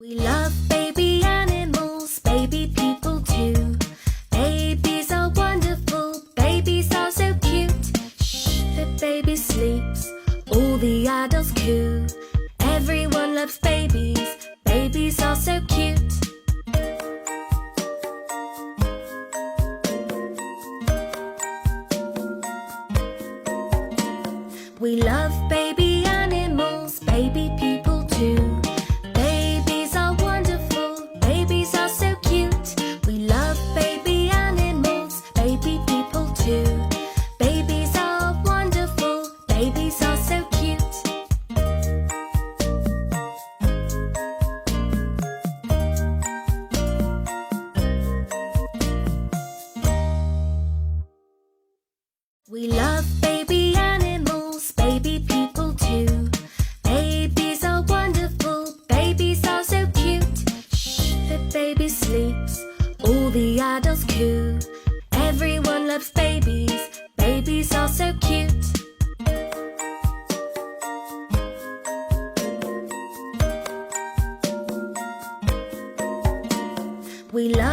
We love baby animals, baby people too. Babies are wonderful, babies are so cute. Shh, the baby sleeps, all the adults coo. Everyone loves babies, babies are so cute. We love baby animals, baby people too. Babies are wonderful, babies are so cute. We love baby animals, baby people too. Babies are wonderful, babies are so cute. We love baby animals, baby people too. Babies are wonderful, babies are so cute. Shh, the baby sleeps, all the adults coo. Everyone loves babies, babies are so cute. We love